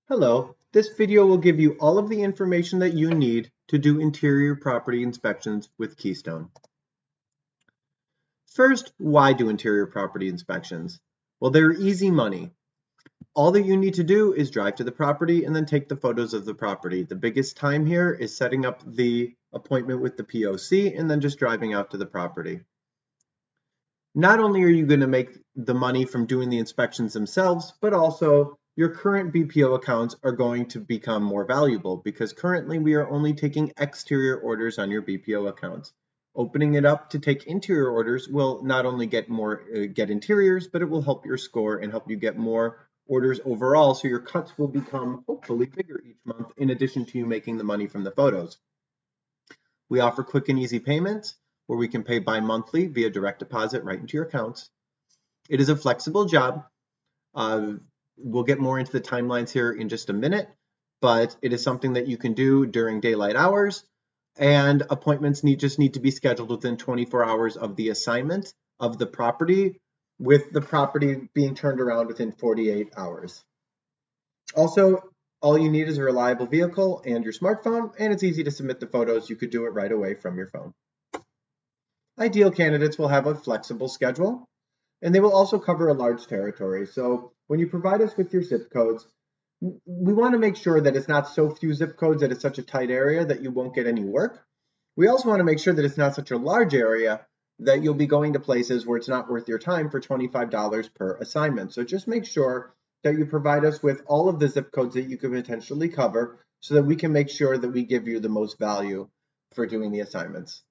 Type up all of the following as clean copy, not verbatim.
Hello, this video will give you all of the information that you need to do interior property inspections with Keystone. First, why do interior property inspections? Well, they're easy money. All that you need to do is drive to the property and then take the photos of the property. The biggest time here is setting up the appointment with the POC and then just driving out to the property. Not only are you going to make the money from doing the inspections themselves, but also your current BPO accounts are going to become more valuable because currently we are only taking exterior orders on your BPO accounts. Opening it up to take interior orders will not only get interiors, but it will help your score and help you get more orders overall, so your cuts will become hopefully bigger each month in addition to you making the money from the photos. We offer quick and easy payments where we can pay bi-monthly via direct deposit right into your accounts. It is a flexible job. We'll get more into the timelines here in just a minute, but it is something that you can do during daylight hours, and appointments just need to be scheduled within 24 hours of the assignment of the property, with the property being turned around within 48 hours. Also, all you need is a reliable vehicle and your smartphone, and it's easy to submit the photos. You could do it right away from your phone. Ideal candidates will have a flexible schedule, and they will also cover a large territory. So when you provide us with your zip codes, we want to make sure that it's not so few zip codes that it's such a tight area that you won't get any work. We also want to make sure that it's not such a large area that you'll be going to places where it's not worth your time for $25 per assignment. So just make sure that you provide us with all of the zip codes that you could potentially cover so that we can make sure that we give you the most value for doing the assignments.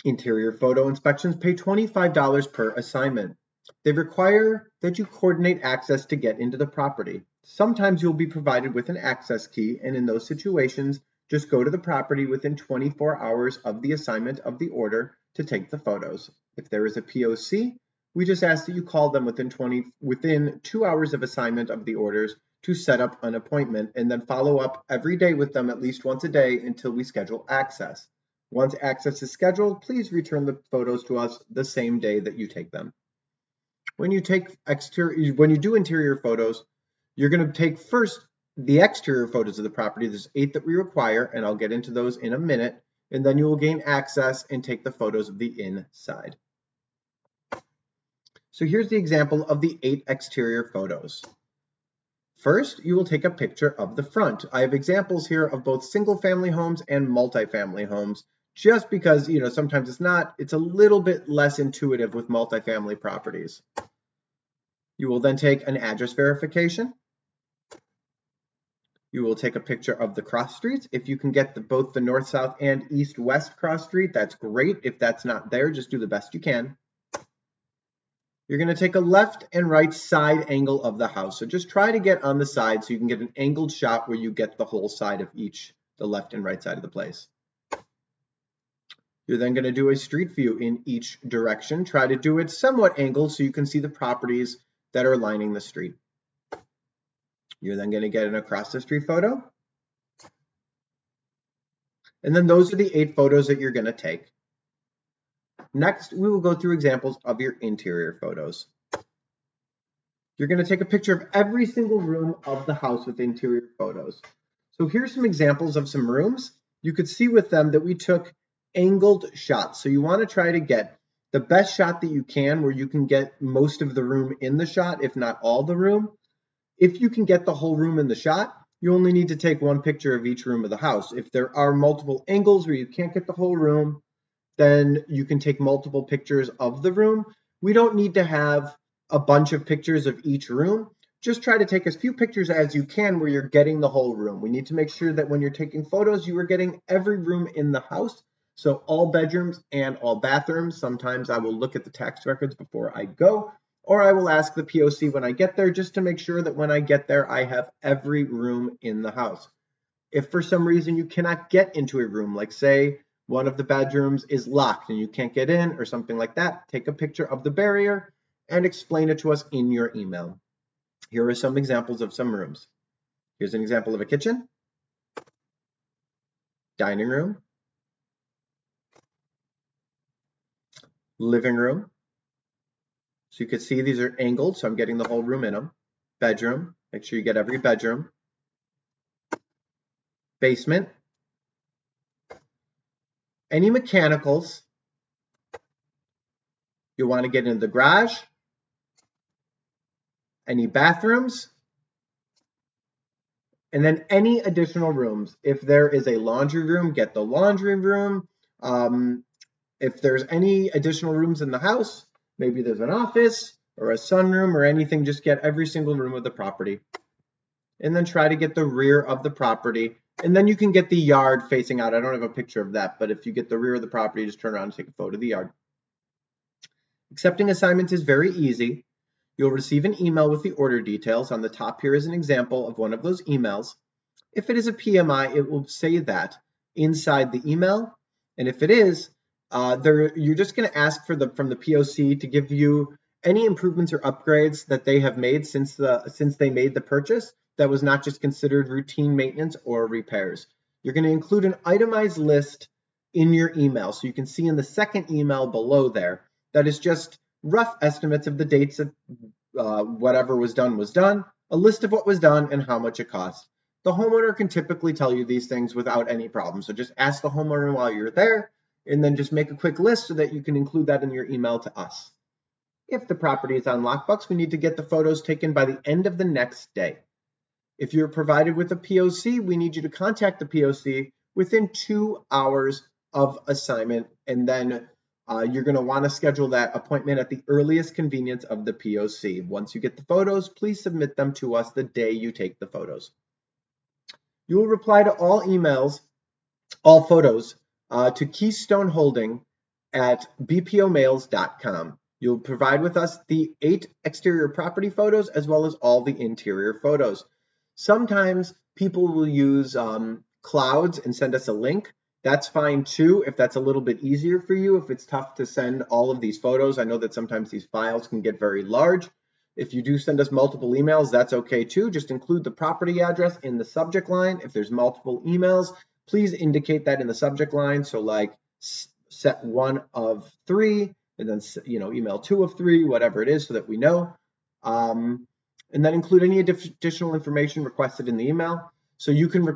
Interior photo inspections pay $25 per assignment. They require that you coordinate access to get into the property. Sometimes you'll be provided with an access key, and in those situations, just go to the property within 24 hours of the assignment of the order to take the photos. If there is a POC, we just ask that you call them within 2 hours of assignment of the orders to set up an appointment, and then follow up every day with them at least once a day until we schedule access. Once access is scheduled, please return the photos to us the same day that you take them. When you do interior photos, you're going to take first the exterior photos of the property. There's 8 that we require, and I'll get into those in a minute. And then you will gain access and take the photos of the inside. So here's the example of the 8 exterior photos. First, you will take a picture of the front. I have examples here of both single-family homes and multifamily homes, just because, sometimes it's a little bit less intuitive with multifamily properties. You will then take an address verification. You will take a picture of the cross streets. If you can get both the north-south and east-west cross street, that's great. If that's not there, just do the best you can. You're going to take a left and right side angle of the house. So just try to get on the side so you can get an angled shot where you get the whole side of the left and right side of the place. You're then going to do a street view in each direction. Try to do it somewhat angled so you can see the properties that are lining the street. You're then going to get an across the street photo. And then those are the 8 photos that you're going to take. Next, we will go through examples of your interior photos. You're going to take a picture of every single room of the house with interior photos. So here's some examples of some rooms. You could see with them that we took angled shots. So you want to try to get the best shot that you can where you can get most of the room in the shot, if not all the room. If you can get the whole room in the shot, you only need to take 1 picture of each room of the house. If there are multiple angles where you can't get the whole room, then you can take multiple pictures of the room. We don't need to have a bunch of pictures of each room. Just try to take as few pictures as you can where you're getting the whole room. We need to make sure that when you're taking photos, you are getting every room in the house. So all bedrooms and all bathrooms. Sometimes I will look at the tax records before I go, or I will ask the POC when I get there just to make sure that when I get there, I have every room in the house. If for some reason you cannot get into a room, like say one of the bedrooms is locked and you can't get in or something like that, take a picture of the barrier and explain it to us in your email. Here are some examples of some rooms. Here's an example of a kitchen, dining room, living room. So you can see these are angled, so I'm getting the whole room in them. bedroom. Make sure you get every bedroom. Basement. Any mechanicals. You want to get into the garage. Any bathrooms. And then any additional rooms. If there is a laundry room, get the laundry room. If there's any additional rooms in the house, maybe there's an office or a sunroom or anything, just get every single room of the property. And then try to get the rear of the property. And then you can get the yard facing out. I don't have a picture of that, but if you get the rear of the property, just turn around and take a photo of the yard. Accepting assignments is very easy. You'll receive an email with the order details. On the top here is an example of one of those emails. If it is a PMI, it will say that inside the email. And if it is, you're just going to ask from the POC to give you any improvements or upgrades that they have made since they made the purchase that was not just considered routine maintenance or repairs. You're going to include an itemized list in your email. So you can see in the second email below there, that is just rough estimates of the dates of whatever was done, a list of what was done and how much it cost. The homeowner can typically tell you these things without any problem. So just ask the homeowner while you're there and then just make a quick list so that you can include that in your email to us. If the property is on lockbox, we need to get the photos taken by the end of the next day. If you're provided with a POC, we need you to contact the POC within 2 hours of assignment, and then you're going to want to schedule that appointment at the earliest convenience of the POC. Once you get the photos, please submit them to us the day you take the photos. You will reply to all emails, all photos, to Keystone Holding at bpomails.com. You'll provide with us the 8 exterior property photos as well as all the interior photos. Sometimes people will use clouds and send us a link. That's fine too, if that's a little bit easier for you, if it's tough to send all of these photos. I know that sometimes these files can get very large. If you do send us multiple emails, that's okay too. Just include the property address in the subject line. If there's multiple emails, please indicate that in the subject line. So like set 1 of 3, and then email 2 of 3, whatever it is, so that we know. And then include any additional information requested in the email. So you can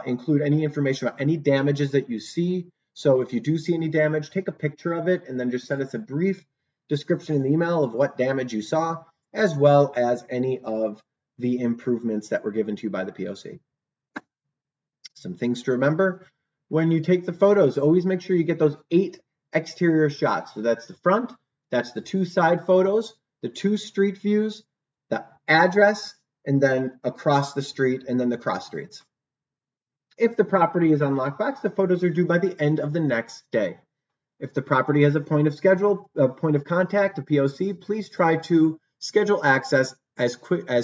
include any information about any damages that you see. So if you do see any damage, take a picture of it and then just send us a brief description in the email of what damage you saw, as well as any of the improvements that were given to you by the POC. Some things to remember when you take the photos, always make sure you get those 8 exterior shots. So that's the front, that's the 2 side photos, the 2 street views, the address, and then across the street, and then the cross streets. If the property is on lockbox, the photos are due by the end of the next day. If the property has a point of contact, a POC, please try to schedule access as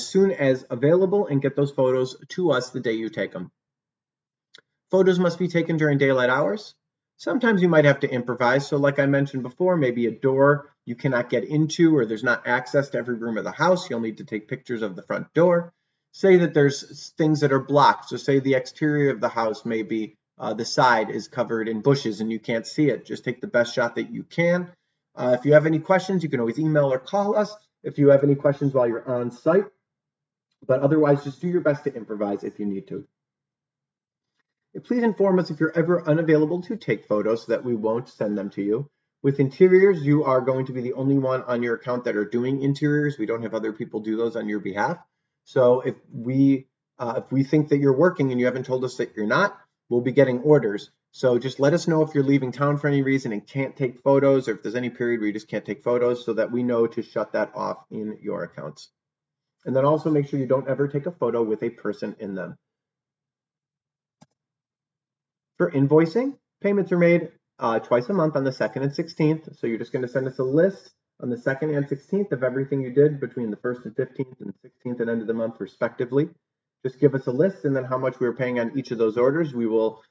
soon as available and get those photos to us the day you take them. Photos must be taken during daylight hours. Sometimes you might have to improvise. So like I mentioned before, maybe a door you cannot get into or there's not access to every room of the house. You'll need to take pictures of the front door. Say that there's things that are blocked. So say the exterior of the house, maybe the side is covered in bushes and you can't see it. Just take the best shot that you can. If you have any questions, you can always email or call us if you have any questions while you're on site. But otherwise, just do your best to improvise if you need to. Please inform us if you're ever unavailable to take photos so that we won't send them to you. With interiors, you are going to be the only one on your account that are doing interiors. We don't have other people do those on your behalf. So if we think that you're working and you haven't told us that you're not, we'll be getting orders. So just let us know if you're leaving town for any reason and can't take photos, or if there's any period where you just can't take photos, so that we know to shut that off in your accounts. And then also make sure you don't ever take a photo with a person in them. For invoicing, payments are made twice a month on the 2nd and 16th. So you're just going to send us a list on the 2nd and 16th of everything you did between the 1st and 15th and 16th and end of the month, respectively. Just give us a list and then how much we were paying on each of those orders. We will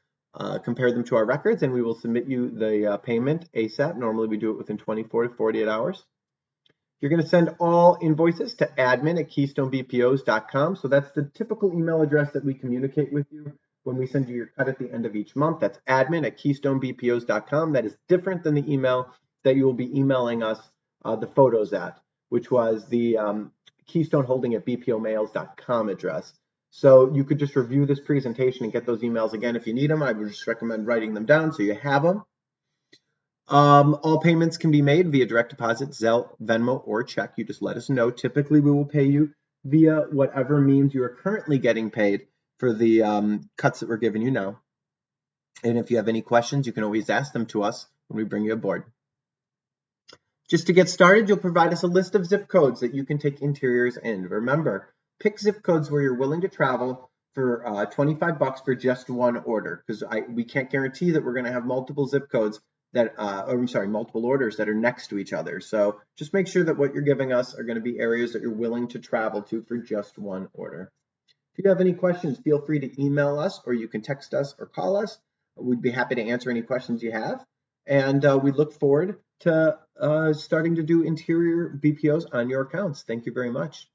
compare them to our records and we will submit you the payment ASAP. Normally we do it within 24 to 48 hours. You're going to send all invoices to admin@keystonebpos.com. So that's the typical email address that we communicate with you when we send you your cut at the end of each month. That's admin@keystonebpos.com. That is different than the email that you will be emailing us the photos at, which was the keystoneholding@bpomails.com address. So you could just review this presentation and get those emails again if you need them. I would just recommend writing them down so you have them. All payments can be made via direct deposit, Zelle, Venmo, or check. You just let us know. Typically, we will pay you via whatever means you are currently getting paid for the cuts that we're giving you now. And if you have any questions, you can always ask them to us when we bring you aboard. Just to get started, you'll provide us a list of zip codes that you can take interiors in. Remember, pick zip codes where you're willing to travel for $25 for just one order, because we can't guarantee that we're going to have multiple zip codes that, multiple orders that are next to each other. So just make sure that what you're giving us are going to be areas that you're willing to travel to for just one order. If you have any questions, feel free to email us, or you can text us or call us. We'd be happy to answer any questions you have. And we look forward to starting to do interior BPOs on your accounts. Thank you very much.